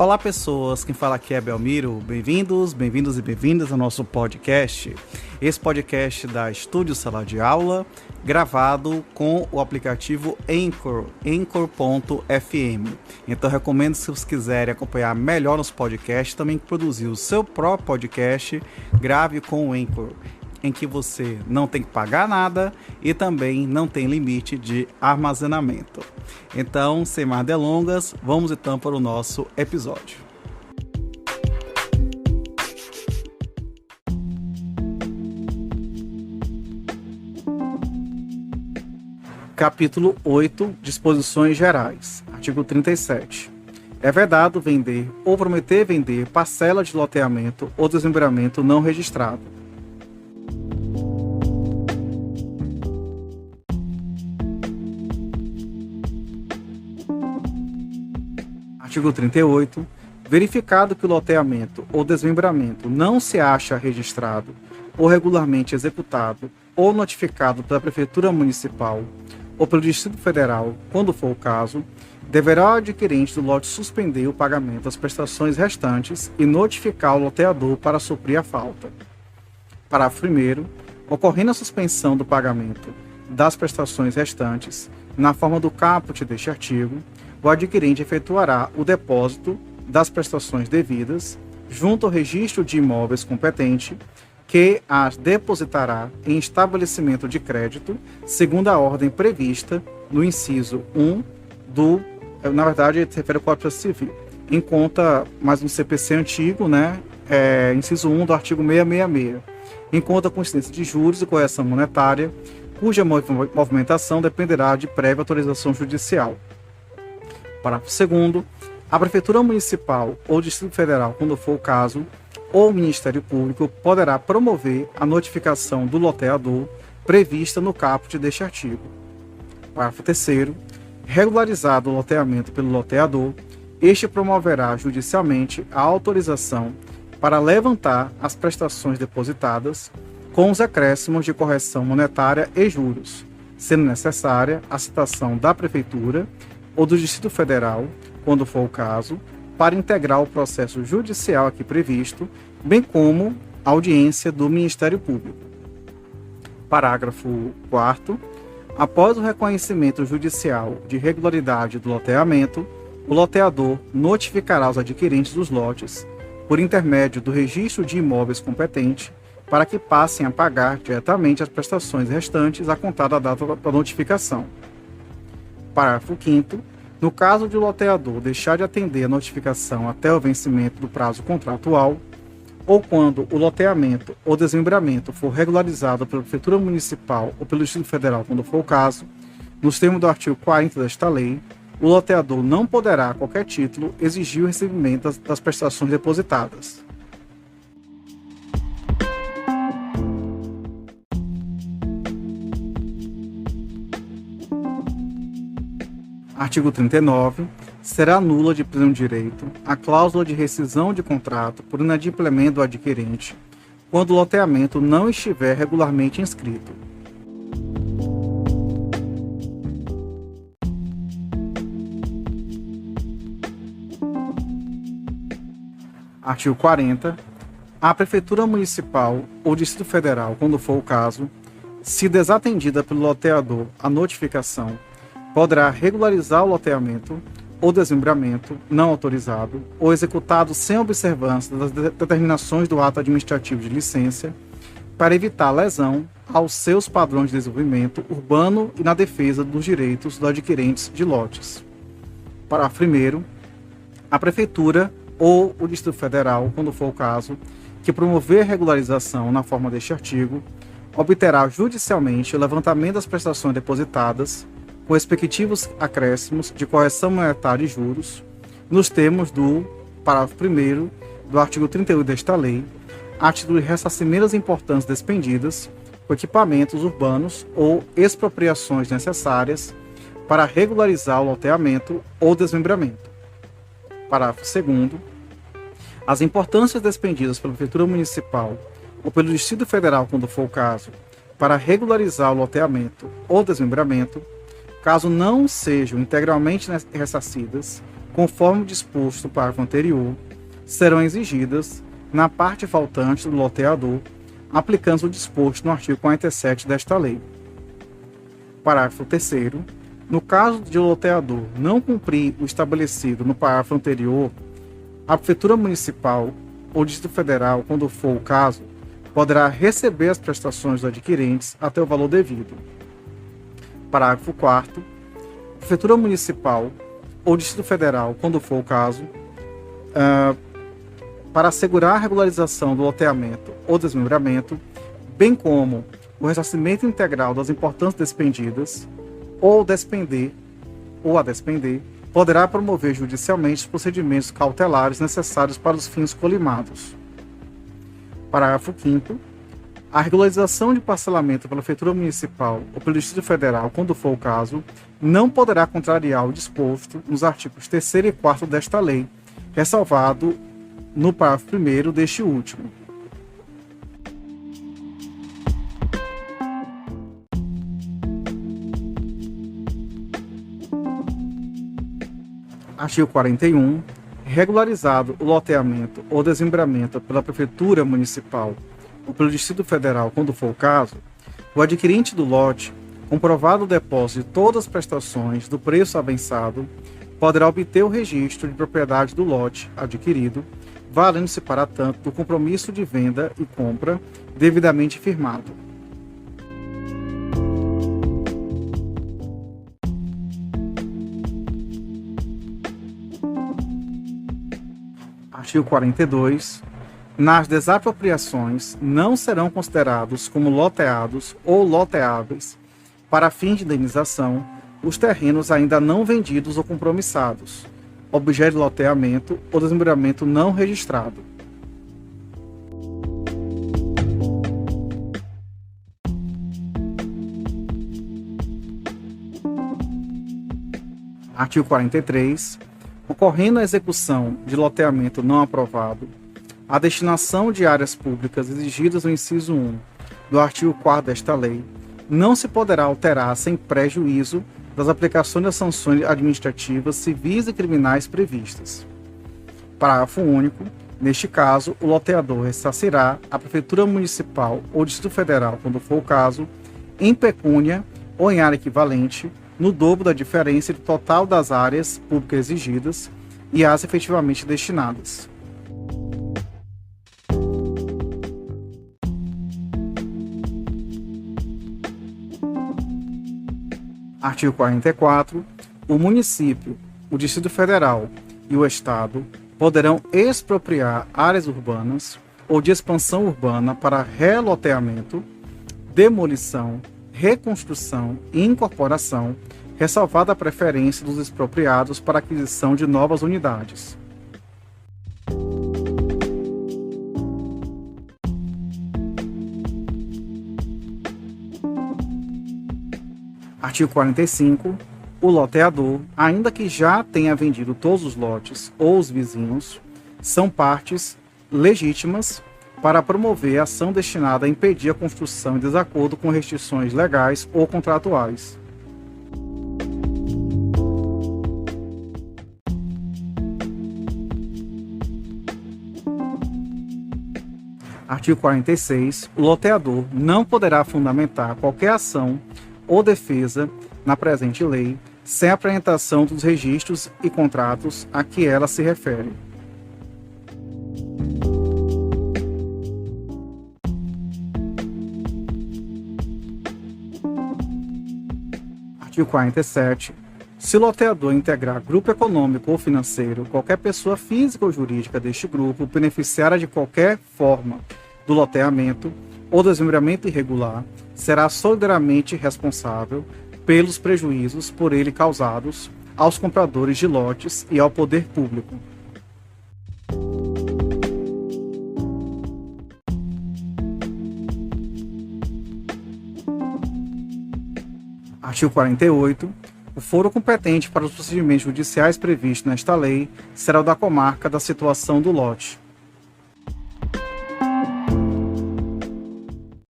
Olá pessoas, quem fala aqui é Belmiro, bem-vindos e bem-vindas ao nosso podcast. Esse podcast da Estúdio Sala de Aula, gravado com o aplicativo Anchor, Anchor.fm. Então recomendo, se vocês quiserem acompanhar melhor nos podcasts, também produzir o seu próprio podcast, grave com o Anchor, em que você não tem que pagar nada e também não tem limite de armazenamento. Então, sem mais delongas, vamos então para o nosso episódio. Capítulo 8, Disposições Gerais, artigo 37. É vedado vender ou prometer vender parcela de loteamento ou desmembramento não registrado. Artigo 38. Verificado que o loteamento ou desmembramento não se acha registrado ou regularmente executado ou notificado pela Prefeitura Municipal ou pelo Distrito Federal, quando for o caso, deverá o adquirente do lote suspender o pagamento das prestações restantes e notificar o loteador para suprir a falta. Parágrafo 1º. Ocorrendo a suspensão do pagamento das prestações restantes, na forma do caput deste artigo, o adquirente efetuará o depósito das prestações devidas junto ao registro de imóveis competente, que as depositará em estabelecimento de crédito, segundo a ordem prevista no inciso 1 do... Na verdade, se refere ao Código Civil. Em conta, mais um CPC antigo, inciso 1 do artigo 666. Em conta com incidência de juros e correção monetária, cuja movimentação dependerá de prévia autorização judicial. Parágrafo 2º. A Prefeitura Municipal ou Distrito Federal, quando for o caso, ou o Ministério Público, poderá promover a notificação do loteador prevista no caput deste artigo. Parágrafo 3º. Regularizado o loteamento pelo loteador, este promoverá judicialmente a autorização para levantar as prestações depositadas com os acréscimos de correção monetária e juros, sendo necessária a citação da Prefeitura ou do Distrito Federal, quando for o caso, para integrar o processo judicial aqui previsto, bem como a audiência do Ministério Público. Parágrafo 4º. Após o reconhecimento judicial de regularidade do loteamento, o loteador notificará os adquirentes dos lotes, por intermédio do registro de imóveis competente, para que passem a pagar diretamente as prestações restantes a contar da data da notificação. Parágrafo 5º. No caso de o loteador deixar de atender a notificação até o vencimento do prazo contratual, ou quando o loteamento ou desmembramento for regularizado pela Prefeitura Municipal ou pelo Distrito Federal, quando for o caso, nos termos do artigo 40 desta lei, o loteador não poderá, a qualquer título, exigir o recebimento das prestações depositadas. Artigo 39. Será nula de pleno direito a cláusula de rescisão de contrato por inadimplemento do adquirente, quando o loteamento não estiver regularmente inscrito. Artigo 40. A Prefeitura Municipal ou Distrito Federal, quando for o caso, se desatendida pelo loteador a notificação, poderá regularizar o loteamento ou desmembramento não autorizado ou executado sem observância das determinações do ato administrativo de licença, para evitar lesão aos seus padrões de desenvolvimento urbano e na defesa dos direitos dos adquirentes de lotes. Parágrafo 1º. A Prefeitura ou o Distrito Federal, quando for o caso, que promover regularização na forma deste artigo, obterá judicialmente o levantamento das prestações depositadas, com respectivos acréscimos de correção monetária e juros, nos termos do parágrafo 1º do artigo 38 desta lei, a título de ressarcimentos importantes despendidas com equipamentos urbanos ou expropriações necessárias para regularizar o loteamento ou desmembramento. Parágrafo 2º. As importâncias despendidas pela Prefeitura Municipal ou pelo Distrito Federal, quando for o caso, para regularizar o loteamento ou desmembramento, caso não sejam integralmente ressarcidas, conforme disposto no parágrafo anterior, serão exigidas na parte faltante do loteador, aplicando o disposto no artigo 47 desta lei. Parágrafo 3º. No caso de o loteador não cumprir o estabelecido no parágrafo anterior, a Prefeitura Municipal ou Distrito Federal, quando for o caso, poderá receber as prestações dos adquirentes até o valor devido. Parágrafo 4º. A Prefeitura Municipal ou Distrito Federal, quando for o caso, para assegurar a regularização do loteamento ou desmembramento, bem como o ressarcimento integral das importâncias despendidas, ou a despender, poderá promover judicialmente os procedimentos cautelares necessários para os fins colimados. Parágrafo 5º. A regularização de parcelamento pela Prefeitura Municipal ou pelo Distrito Federal, quando for o caso, não poderá contrariar o disposto nos artigos 3º e 4º desta lei, ressalvado no parágrafo 1º deste último. Artigo 41. Regularizado o loteamento ou desmembramento pela Prefeitura Municipal ou pelo Distrito Federal, quando for o caso, o adquirente do lote, comprovado o depósito de todas as prestações do preço avançado, poderá obter o registro de propriedade do lote adquirido, valendo-se para tanto do compromisso de venda e compra devidamente firmado. Artigo 42. Nas desapropriações não serão considerados como loteados ou loteáveis para fins de indenização os terrenos ainda não vendidos ou compromissados, objeto de loteamento ou desmembramento não registrado. Artigo 43. Ocorrendo a execução de loteamento não aprovado, a destinação de áreas públicas exigidas no inciso 1 do artigo 4º desta lei não se poderá alterar sem prejuízo das aplicações das sanções administrativas, civis e criminais previstas. Parágrafo único. Neste caso, o loteador ressarcirá a Prefeitura Municipal ou Distrito Federal, quando for o caso, em pecúnia ou em área equivalente, no dobro da diferença entre o total das áreas públicas exigidas e as efetivamente destinadas. Artigo 44. O município, o Distrito Federal e o Estado poderão expropriar áreas urbanas ou de expansão urbana para reloteamento, demolição, reconstrução e incorporação, ressalvada a preferência dos expropriados para aquisição de novas unidades. Artigo 45. O loteador, ainda que já tenha vendido todos os lotes ou os vizinhos, são partes legítimas para promover ação destinada a impedir a construção em desacordo com restrições legais ou contratuais. Artigo 46. O loteador não poderá fundamentar qualquer ação ou defesa na presente lei sem a apresentação dos registros e contratos a que ela se refere. Artigo 47. Se o loteador integrar grupo econômico ou financeiro, qualquer pessoa física ou jurídica deste grupo, beneficiária de qualquer forma do loteamento ou desmembramento irregular, será solidariamente responsável pelos prejuízos por ele causados aos compradores de lotes e ao poder público. Artigo 48. O foro competente para os procedimentos judiciais previstos nesta lei será o da comarca da situação do lote.